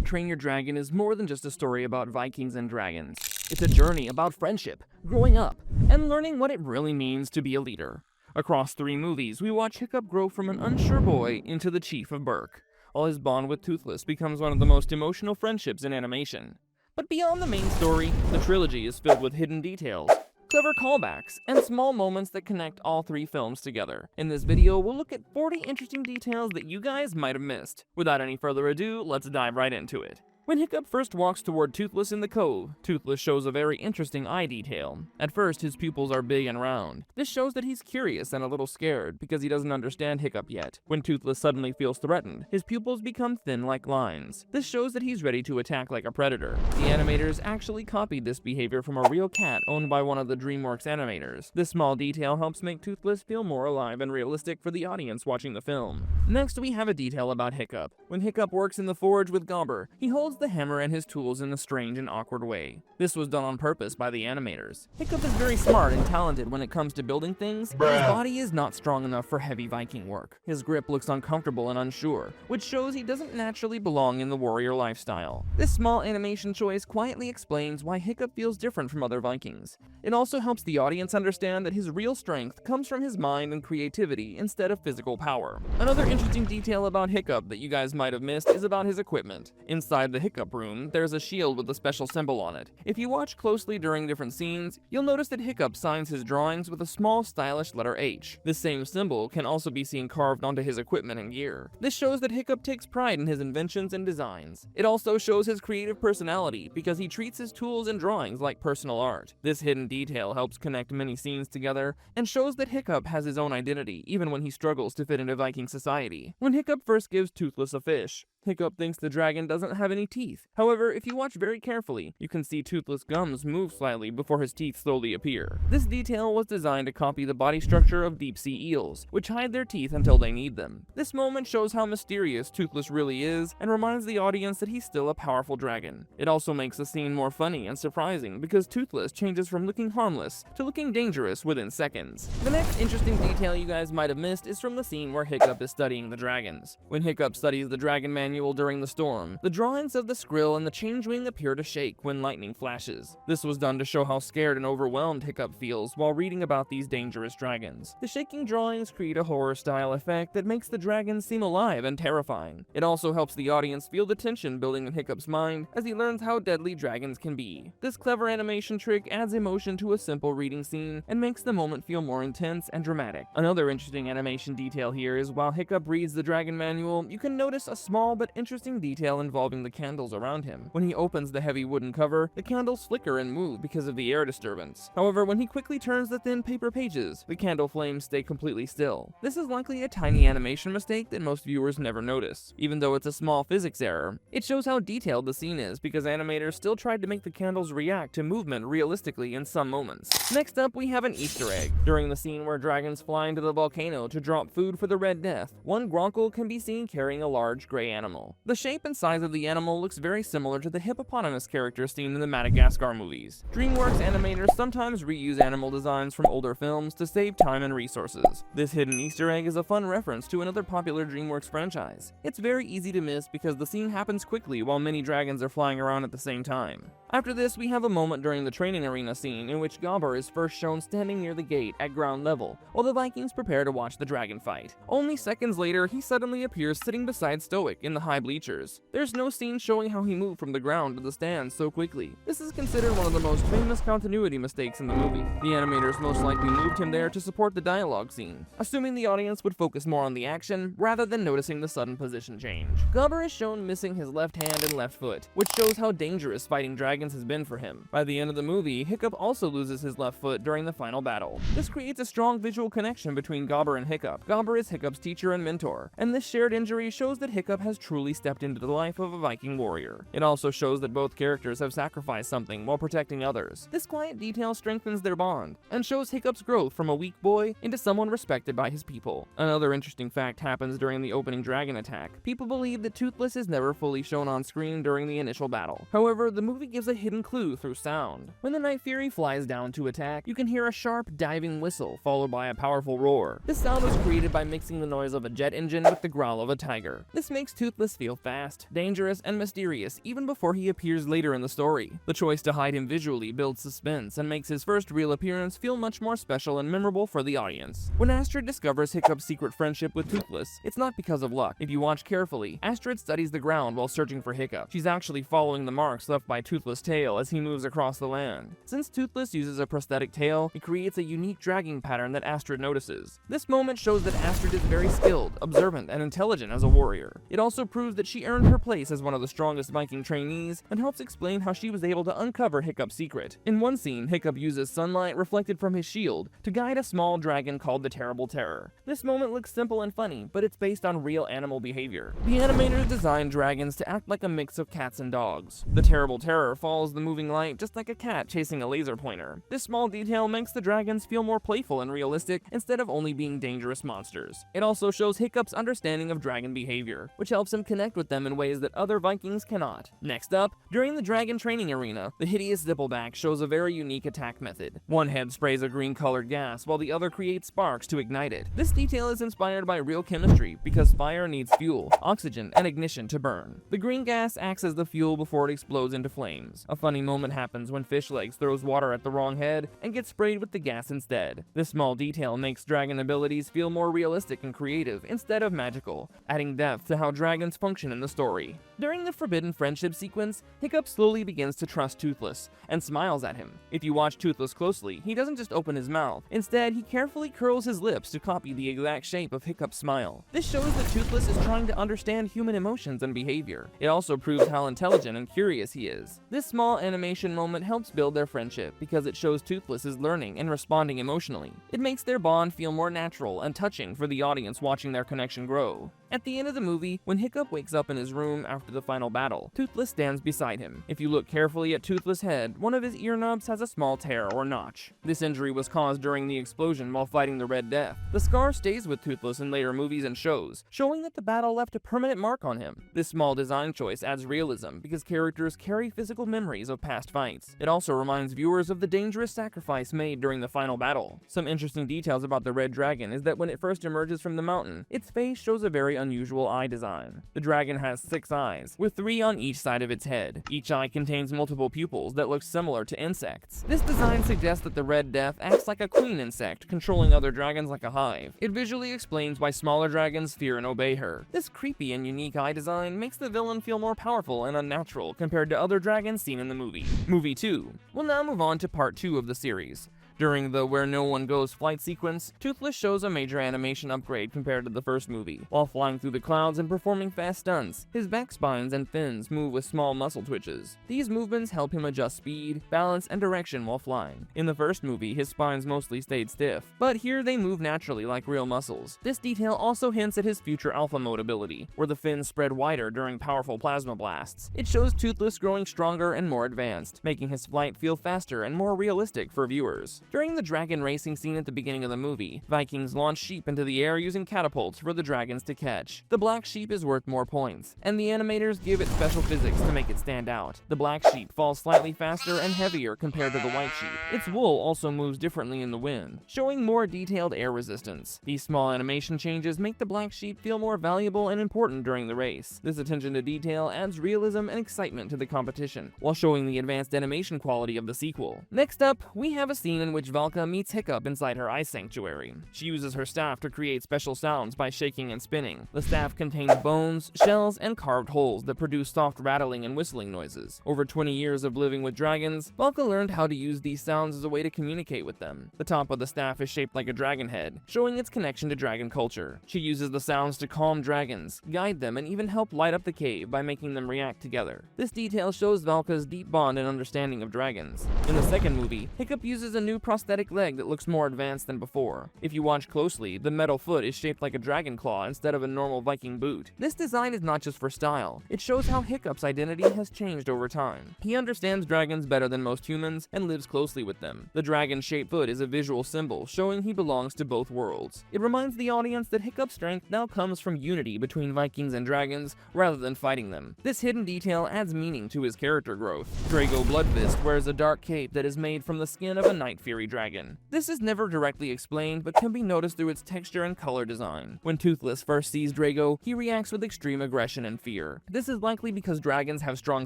Train Your Dragon is more than just a story about Vikings and dragons. It's a journey about friendship, growing up, and learning what it really means to be a leader. Across 3 movies, we watch Hiccup grow from an unsure boy into the Chief of Berk, while his bond with Toothless becomes one of the most emotional friendships in animation. But beyond the main story, the trilogy is filled with hidden details, clever callbacks, and small moments that connect all 3 films together. In this video, we'll look at 40 interesting details that you guys might have missed. Without any further ado, let's dive right into it. When Hiccup first walks toward Toothless in the cove, Toothless shows a very interesting eye detail. At first, his pupils are big and round. This shows that he's curious and a little scared because he doesn't understand Hiccup yet. When Toothless suddenly feels threatened, his pupils become thin like lines. This shows that he's ready to attack like a predator. The animators actually copied this behavior from a real cat owned by one of the DreamWorks animators. This small detail helps make Toothless feel more alive and realistic for the audience watching the film. Next, we have a detail about Hiccup. When Hiccup works in the forge with Gobber, he holds the hammer and his tools in a strange and awkward way. This was done on purpose by the animators. Hiccup is very smart and talented when it comes to building things, but his body is not strong enough for heavy Viking work. His grip looks uncomfortable and unsure, which shows he doesn't naturally belong in the warrior lifestyle. This small animation choice quietly explains why Hiccup feels different from other Vikings. It also helps the audience understand that his real strength comes from his mind and creativity instead of physical power. Another interesting detail about Hiccup that you guys might have missed is about his equipment. Inside the Hiccup room, there's a shield with a special symbol on it. If you watch closely during different scenes, you'll notice that Hiccup signs his drawings with a small stylish letter H. This same symbol can also be seen carved onto his equipment and gear. This shows that Hiccup takes pride in his inventions and designs. It also shows his creative personality because he treats his tools and drawings like personal art. This hidden detail helps connect many scenes together and shows that Hiccup has his own identity even when he struggles to fit into Viking society. When Hiccup first gives Toothless a fish, Hiccup thinks the dragon doesn't have any teeth. However, if you watch very carefully, you can see Toothless' gums move slightly before his teeth slowly appear. This detail was designed to copy the body structure of deep-sea eels, which hide their teeth until they need them. This moment shows how mysterious Toothless really is and reminds the audience that he's still a powerful dragon. It also makes the scene more funny and surprising because Toothless changes from looking harmless to looking dangerous within seconds. The next interesting detail you guys might have missed is from the scene where Hiccup is studying the dragons. When Hiccup studies the dragon manual during the storm, the drawings of the Skrill and the Changewing appear to shake when lightning flashes. This was done to show how scared and overwhelmed Hiccup feels while reading about these dangerous dragons. The shaking drawings create a horror-style effect that makes the dragons seem alive and terrifying. It also helps the audience feel the tension building in Hiccup's mind as he learns how deadly dragons can be. This clever animation trick adds emotion to a simple reading scene and makes the moment feel more intense and dramatic. Another interesting animation detail here is while Hiccup reads the dragon manual, you can notice a small but interesting detail involving the candles around him. When he opens the heavy wooden cover, the candles flicker and move because of the air disturbance. However, when he quickly turns the thin paper pages, the candle flames stay completely still. This is likely a tiny animation mistake that most viewers never notice. Even though it's a small physics error, it shows how detailed the scene is because animators still tried to make the candles react to movement realistically in some moments. Next up, we have an Easter egg. During the scene where dragons fly into the volcano to drop food for the Red Death, one Gronkle can be seen carrying a large gray animal. The shape and size of the animal looks very similar to the hippopotamus character seen in the Madagascar movies. DreamWorks animators sometimes reuse animal designs from older films to save time and resources. This hidden Easter egg is a fun reference to another popular DreamWorks franchise. It's very easy to miss because the scene happens quickly while many dragons are flying around at the same time. After this, we have a moment during the training arena scene in which Gobber is first shown standing near the gate at ground level, while the Vikings prepare to watch the dragon fight. Only seconds later, he suddenly appears sitting beside Stoic in the high bleachers. There's no scene showing how he moved from the ground to the stands so quickly. This is considered one of the most famous continuity mistakes in the movie. The animators most likely moved him there to support the dialogue scene, assuming the audience would focus more on the action rather than noticing the sudden position change. Gobber is shown missing his left hand and left foot, which shows how dangerous fighting dragons has been for him. By the end of the movie, Hiccup also loses his left foot during the final battle. This creates a strong visual connection between Gobber and Hiccup. Gobber is Hiccup's teacher and mentor, and this shared injury shows that Hiccup has truly stepped into the life of a Viking warrior. It also shows that both characters have sacrificed something while protecting others. This quiet detail strengthens their bond, and shows Hiccup's growth from a weak boy into someone respected by his people. Another interesting fact happens during the opening dragon attack. People believe that Toothless is never fully shown on screen during the initial battle. However, the movie gives a hidden clue through sound. When the Night Fury flies down to attack, you can hear a sharp, diving whistle followed by a powerful roar. This sound was created by mixing the noise of a jet engine with the growl of a tiger. This makes Toothless Toothless feel fast, dangerous, and mysterious even before he appears later in the story. The choice to hide him visually builds suspense and makes his first real appearance feel much more special and memorable for the audience. When Astrid discovers Hiccup's secret friendship with Toothless, it's not because of luck. If you watch carefully, Astrid studies the ground while searching for Hiccup. She's actually following the marks left by Toothless' tail as he moves across the land. Since Toothless uses a prosthetic tail, it creates a unique dragging pattern that Astrid notices. This moment shows that Astrid is very skilled, observant, and intelligent as a warrior. It also proves that she earned her place as one of the strongest Viking trainees and helps explain how she was able to uncover Hiccup's secret. In one scene, Hiccup uses sunlight reflected from his shield to guide a small dragon called the Terrible Terror. This moment looks simple and funny, but it's based on real animal behavior. The animators designed dragons to act like a mix of cats and dogs. The Terrible Terror follows the moving light just like a cat chasing a laser pointer. This small detail makes the dragons feel more playful and realistic instead of only being dangerous monsters. It also shows Hiccup's understanding of dragon behavior, which helps him connect with them in ways that other Vikings cannot. Next up, during the dragon training arena, the hideous Zippleback shows a very unique attack method. One head sprays a green-colored gas while the other creates sparks to ignite it. This detail is inspired by real chemistry because fire needs fuel, oxygen, and ignition to burn. The green gas acts as the fuel before it explodes into flames. A funny moment happens when Fishlegs throws water at the wrong head and gets sprayed with the gas instead. This small detail makes dragon abilities feel more realistic and creative instead of magical, adding depth to how dragons function in the story. During the forbidden friendship sequence, Hiccup slowly begins to trust Toothless and smiles at him. If you watch Toothless closely, he doesn't just open his mouth. Instead, he carefully curls his lips to copy the exact shape of Hiccup's smile. This shows that Toothless is trying to understand human emotions and behavior. It also proves how intelligent and curious he is. This small animation moment helps build their friendship because it shows Toothless is learning and responding emotionally. It makes their bond feel more natural and touching for the audience watching their connection grow. At the end of the movie, when Hiccup wakes up in his room after the final battle, Toothless stands beside him. If you look carefully at Toothless' head, one of his ear knobs has a small tear or notch. This injury was caused during the explosion while fighting the Red Death. The scar stays with Toothless in later movies and shows, showing that the battle left a permanent mark on him. This small design choice adds realism because characters carry physical memories of past fights. It also reminds viewers of the dangerous sacrifice made during the final battle. Some interesting details about the red dragon is that when it first emerges from the mountain, its face shows a very unusual eye design. The dragon has 6 eyes, with 3 on each side of its head. Each eye contains multiple pupils that look similar to insects. This design suggests that the Red Death acts like a queen insect, controlling other dragons like a hive. It visually explains why smaller dragons fear and obey her. This creepy and unique eye design makes the villain feel more powerful and unnatural compared to other dragons seen in the movie. Movie 2. We'll now move on to part 2 of the series. During the Where No One Goes flight sequence, Toothless shows a major animation upgrade compared to the first movie. While flying through the clouds and performing fast stunts, his back spines and fins move with small muscle twitches. These movements help him adjust speed, balance, and direction while flying. In the first movie, his spines mostly stayed stiff, but here they move naturally like real muscles. This detail also hints at his future Alpha Mode ability, where the fins spread wider during powerful plasma blasts. It shows Toothless growing stronger and more advanced, making his flight feel faster and more realistic for viewers. During the dragon racing scene at the beginning of the movie, Vikings launch sheep into the air using catapults for the dragons to catch. The black sheep is worth more points, and the animators give it special physics to make it stand out. The black sheep falls slightly faster and heavier compared to the white sheep. Its wool also moves differently in the wind, showing more detailed air resistance. These small animation changes make the black sheep feel more valuable and important during the race. This attention to detail adds realism and excitement to the competition, while showing the advanced animation quality of the sequel. Next up, we have a scene in which Valka meets Hiccup inside her ice sanctuary. She uses her staff to create special sounds by shaking and spinning. The staff contains bones, shells, and carved holes that produce soft rattling and whistling noises. Over 20 years of living with dragons, Valka learned how to use these sounds as a way to communicate with them. The top of the staff is shaped like a dragon head, showing its connection to dragon culture. She uses the sounds to calm dragons, guide them, and even help light up the cave by making them react together. This detail shows Valka's deep bond and understanding of dragons. In the second movie, Hiccup uses a new prosthetic leg that looks more advanced than before. If you watch closely, the metal foot is shaped like a dragon claw instead of a normal Viking boot. This design is not just for style, it shows how Hiccup's identity has changed over time. He understands dragons better than most humans and lives closely with them. The dragon-shaped foot is a visual symbol showing he belongs to both worlds. It reminds the audience that Hiccup's strength now comes from unity between Vikings and dragons rather than fighting them. This hidden detail adds meaning to his character growth. Drago Bloodfist wears a dark cape that is made from the skin of a night-fearing Fury dragon. This is never directly explained, but can be noticed through its texture and color design. When Toothless first sees Drago, he reacts with extreme aggression and fear. This is likely because dragons have strong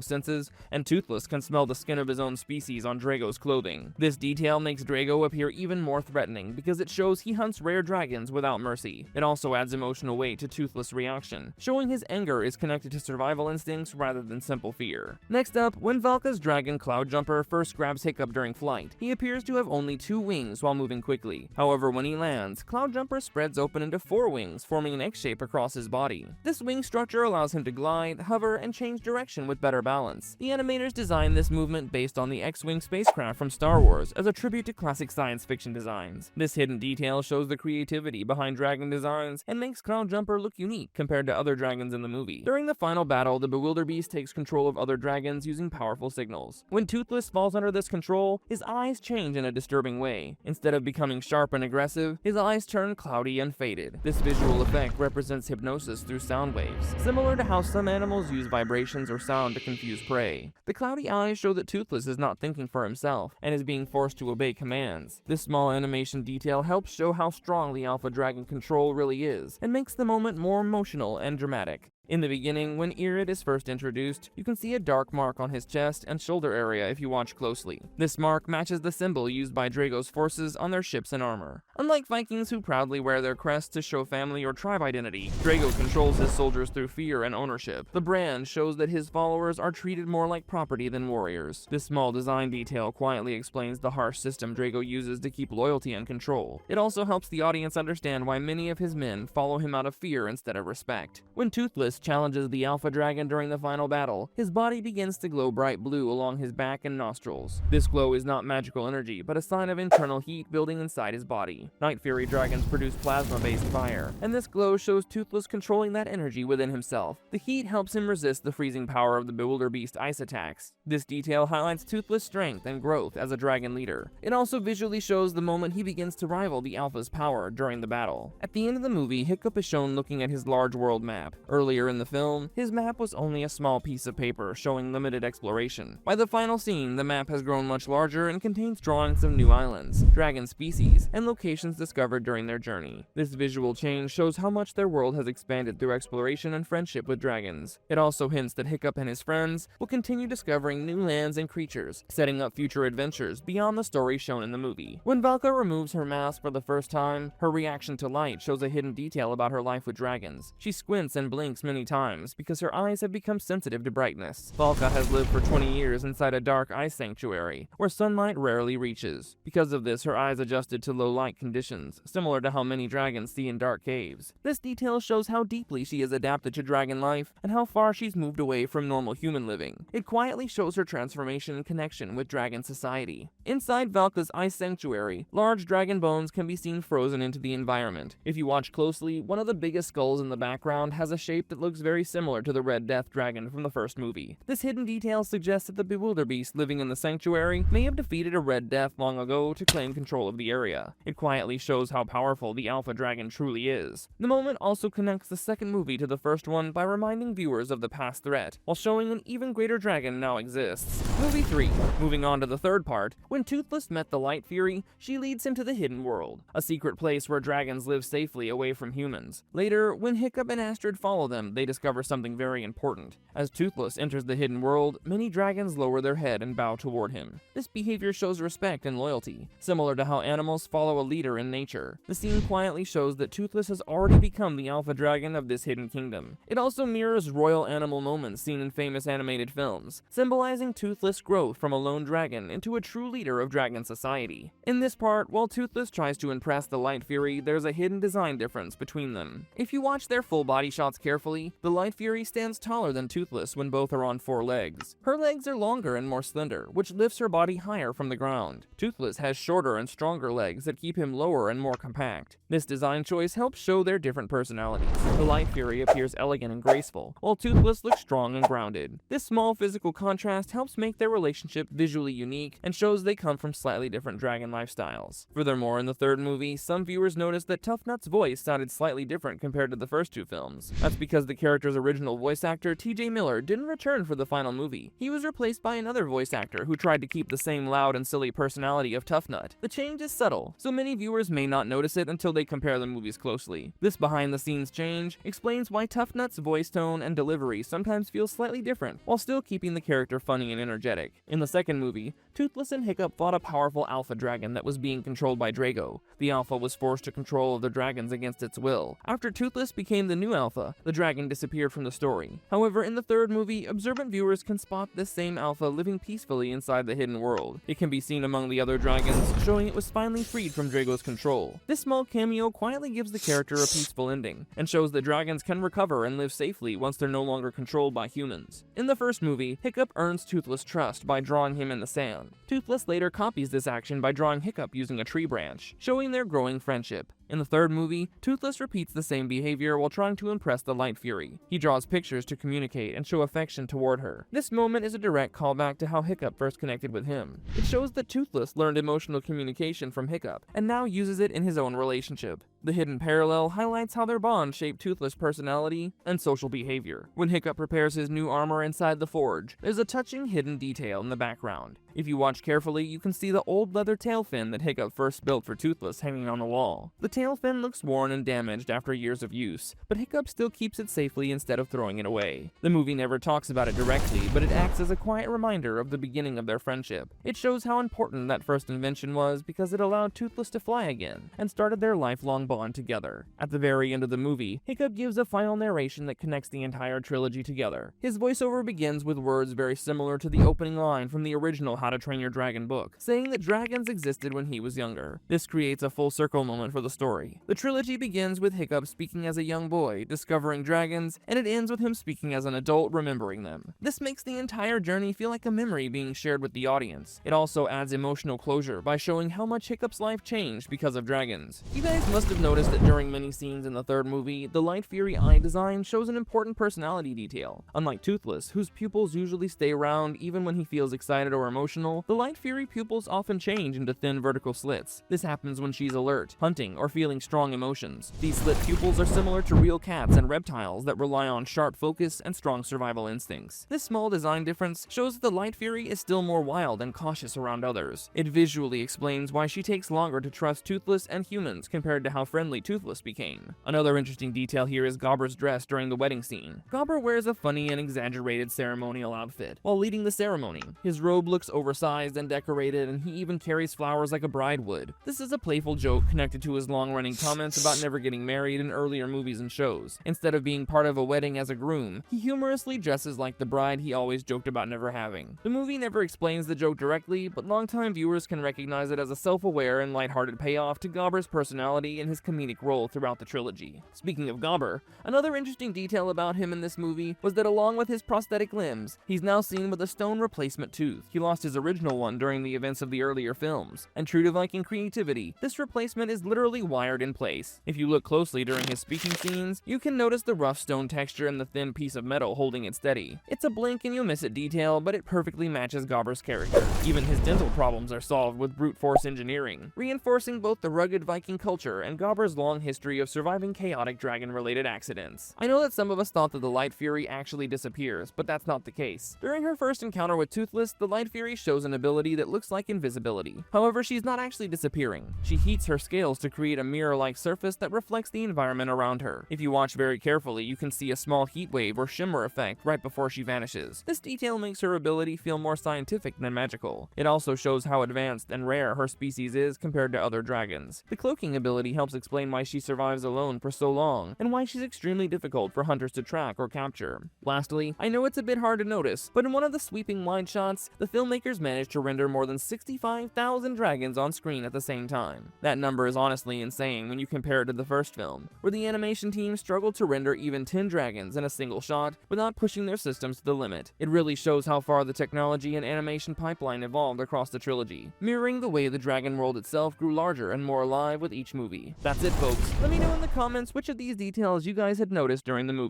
senses, and Toothless can smell the skin of his own species on Drago's clothing. This detail makes Drago appear even more threatening because it shows he hunts rare dragons without mercy. It also adds emotional weight to Toothless' reaction, showing his anger is connected to survival instincts rather than simple fear. Next up, when Valka's dragon Cloudjumper first grabs Hiccup during flight, he appears to have only 2 wings while moving quickly. However, when he lands, Cloudjumper spreads open into 4 wings, forming an X shape across his body. This wing structure allows him to glide, hover, and change direction with better balance. The animators designed this movement based on the X-Wing spacecraft from Star Wars as a tribute to classic science fiction designs. This hidden detail shows the creativity behind dragon designs and makes Cloudjumper look unique compared to other dragons in the movie. During the final battle, the Bewilderbeast takes control of other dragons using powerful signals. When Toothless falls under this control, his eyes change in a disturbing way. Instead of becoming sharp and aggressive, his eyes turn cloudy and faded. This visual effect represents hypnosis through sound waves, similar to how some animals use vibrations or sound to confuse prey. The cloudy eyes show that Toothless is not thinking for himself and is being forced to obey commands. This small animation detail helps show how strong the Alpha Dragon control really is, and makes the moment more emotional and dramatic. In the beginning, when Irid is first introduced, you can see a dark mark on his chest and shoulder area if you watch closely. This mark matches the symbol used by Drago's forces on their ships and armor. Unlike Vikings who proudly wear their crests to show family or tribe identity, Drago controls his soldiers through fear and ownership. The brand shows that his followers are treated more like property than warriors. This small design detail quietly explains the harsh system Drago uses to keep loyalty and control. It also helps the audience understand why many of his men follow him out of fear instead of respect. When Toothless challenges the Alpha Dragon during the final battle, his body begins to glow bright blue along his back and nostrils. This glow is not magical energy, but a sign of internal heat building inside his body. Night Fury dragons produce plasma-based fire, and this glow shows Toothless controlling that energy within himself. The heat helps him resist the freezing power of the Bewilderbeast ice attacks. This detail highlights Toothless' strength and growth as a dragon leader. It also visually shows the moment he begins to rival the Alpha's power during the battle. At the end of the movie, Hiccup is shown looking at his large world map. Earlier in the film, his map was only a small piece of paper showing limited exploration. By the final scene, the map has grown much larger and contains drawings of new islands, dragon species, and locations discovered during their journey. This visual change shows how much their world has expanded through exploration and friendship with dragons. It also hints that Hiccup and his friends will continue discovering new lands and creatures, setting up future adventures beyond the story shown in the movie. When Valka removes her mask for the first time, her reaction to light shows a hidden detail about her life with dragons. She squints and blinks many times because her eyes have become sensitive to brightness. Valka has lived for 20 years inside a dark ice sanctuary, where sunlight rarely reaches. Because of this, her eyes adjusted to low light conditions, similar to how many dragons see in dark caves. This detail shows how deeply she has adapted to dragon life and how far she's moved away from normal human living. It quietly shows her transformation and connection with dragon society. Inside Valka's ice sanctuary, large dragon bones can be seen frozen into the environment. If you watch closely, one of the biggest skulls in the background has a shape that looks very similar to the Red Death dragon from the first movie. This hidden detail suggests that the Bewilderbeast living in the sanctuary may have defeated a Red Death long ago to claim control of the area. It quietly shows how powerful the Alpha Dragon truly is. The moment also connects the second movie to the first one by reminding viewers of the past threat, while showing an even greater dragon now exists. Movie 3. Moving on to the third part, when Toothless met the Light Fury, she leads him to the Hidden World, a secret place where dragons live safely away from humans. Later, when Hiccup and Astrid follow them, they discover something very important. As Toothless enters the Hidden World, many dragons lower their head and bow toward him. This behavior shows respect and loyalty, similar to how animals follow a leader in nature. The scene quietly shows that Toothless has already become the Alpha Dragon of this hidden kingdom. It also mirrors royal animal moments seen in famous animated films, symbolizing Toothless' growth from a lone dragon into a true leader of dragon society. In this part, while Toothless tries to impress the Light Fury, there's a hidden design difference between them. If you watch their full body shots carefully, the Light Fury stands taller than Toothless when both are on 4 legs. Her legs are longer and more slender, which lifts her body higher from the ground. Toothless has shorter and stronger legs that keep him lower and more compact. This design choice helps show their different personalities. The Light Fury appears elegant and graceful, while Toothless looks strong and grounded. This small physical contrast helps make their relationship visually unique and shows they come from slightly different dragon lifestyles. Furthermore, in the third movie, some viewers noticed that Toughnut's voice sounded slightly different compared to the first 2 films. That's because the character's original voice actor, TJ Miller, didn't return for the final movie. He was replaced by another voice actor who tried to keep the same loud and silly personality of Tough Nut. The change is subtle, so many viewers may not notice it until they compare the movies closely. This behind-the-scenes change explains why Tough Nut's voice tone and delivery sometimes feel slightly different, while still keeping the character funny and energetic. In the second movie, Toothless and Hiccup fought a powerful alpha dragon that was being controlled by Drago. The alpha was forced to control the dragons against its will. After Toothless became the new alpha, the dragon disappeared from the story. However, in the third movie, observant viewers can spot this same alpha living peacefully inside the hidden world. It can be seen among the other dragons, showing it was finally freed from Drago's control. This small cameo quietly gives the character a peaceful ending, and shows that dragons can recover and live safely once they're no longer controlled by humans. In the first movie, Hiccup earns Toothless' trust by drawing him in the sand. Toothless later copies this action by drawing Hiccup using a tree branch, showing their growing friendship. In the third movie, Toothless repeats the same behavior while trying to impress the Light Fury. He draws pictures to communicate and show affection toward her. This moment is a direct callback to how Hiccup first connected with him. It shows that Toothless learned emotional communication from Hiccup, and now uses it in his own relationship. The hidden parallel highlights how their bond shaped Toothless' personality and social behavior. When Hiccup prepares his new armor inside the forge, there's a touching hidden detail in the background. If you watch carefully, you can see the old leather tail fin that Hiccup first built for Toothless hanging on the wall. The tail fin looks worn and damaged after years of use, but Hiccup still keeps it safely instead of throwing it away. The movie never talks about it directly, but it acts as a quiet reminder of the beginning of their friendship. It shows how important that first invention was because it allowed Toothless to fly again, and started their lifelong bond together. At the very end of the movie, Hiccup gives a final narration that connects the entire trilogy together. His voiceover begins with words very similar to the opening line from the original How to Train Your Dragon book, saying that dragons existed when he was younger. This creates a full circle moment for the story. The trilogy begins with Hiccup speaking as a young boy, discovering dragons, and it ends with him speaking as an adult, remembering them. This makes the entire journey feel like a memory being shared with the audience. It also adds emotional closure by showing how much Hiccup's life changed because of dragons. You guys must have noticed that during many scenes in the third movie, the Light Fury eye design shows an important personality detail. Unlike Toothless, whose pupils usually stay round even when he feels excited or emotional, the Light Fury pupils often change into thin vertical slits. This happens when she's alert, hunting, or feeling strong emotions. These slit pupils are similar to real cats and reptiles that rely on sharp focus and strong survival instincts. This small design difference shows that the Light Fury is still more wild and cautious around others. It visually explains why she takes longer to trust Toothless and humans compared to how friendly Toothless became. Another interesting detail here is Gobber's dress during the wedding scene. Gobber wears a funny and exaggerated ceremonial outfit while leading the ceremony. His robe looks oversized and decorated, and he even carries flowers like a bride would. This is a playful joke connected to his long-running comments about never getting married in earlier movies and shows. Instead of being part of a wedding as a groom, he humorously dresses like the bride he always joked about never having. The movie never explains the joke directly, but longtime viewers can recognize it as a self-aware and lighthearted payoff to Gobber's personality and his comedic role throughout the trilogy. Speaking of Gobber, another interesting detail about him in this movie was that along with his prosthetic limbs, he's now seen with a stone replacement tooth. He lost his original one during the events of the earlier films, and true to Viking creativity, this replacement is literally wired in place. If you look closely during his speaking scenes, you can notice the rough stone texture and the thin piece of metal holding it steady. It's a blink and you'll miss it detail, but it perfectly matches Gobber's character. Even his dental problems are solved with brute force engineering, reinforcing both the rugged Viking culture and Gobber's long history of surviving chaotic dragon-related accidents. I know that some of us thought that the Light Fury actually disappears, but that's not the case. During her first encounter with Toothless, the Light Fury shows an ability that looks like invisibility. However, she's not actually disappearing. She heats her scales to create a mirror-like surface that reflects the environment around her. If you watch very carefully, you can see a small heat wave or shimmer effect right before she vanishes. This detail makes her ability feel more scientific than magical. It also shows how advanced and rare her species is compared to other dragons. The cloaking ability helps explain why she survives alone for so long, and why she's extremely difficult for hunters to track or capture. Lastly, I know it's a bit hard to notice, but in one of the sweeping wide shots, the filmmakers managed to render more than 65,000 dragons on screen at the same time. That number is honestly insane when you compare it to the first film, where the animation team struggled to render even 10 dragons in a single shot without pushing their systems to the limit. It really shows how far the technology and animation pipeline evolved across the trilogy, mirroring the way the dragon world itself grew larger and more alive with each movie. That's it, folks. Let me know in the comments which of these details you guys had noticed during the movie.